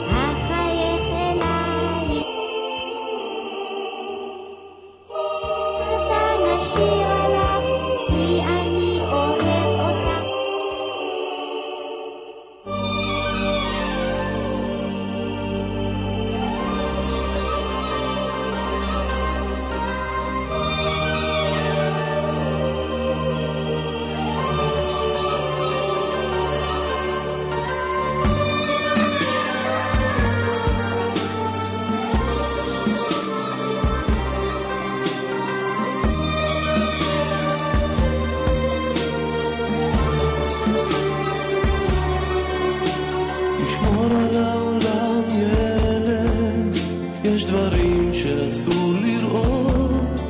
החייך אליי, אתה נשאיר עליו, כי אני אוהב אותה. תשמור על העולם ילד, יש דברים שאסור לראות.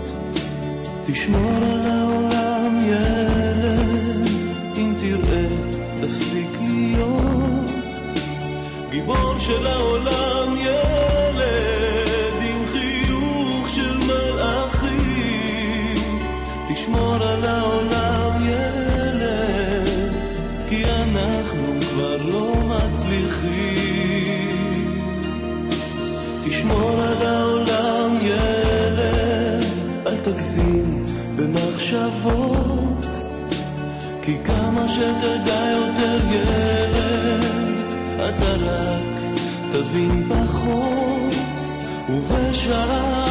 תשמור על העולם ילד, אם תראה תפסיק להיות גיבור של העולם ילד, עם חיוך של מלאכים. תשמור על העולם ילד, כי אנחנו כבר לא מצליחים. תשמור על העולם ילד, אל תגזים במחשבות, כי כמה שתדע יותר ילד, אתה רק תבין פחות, ובשעה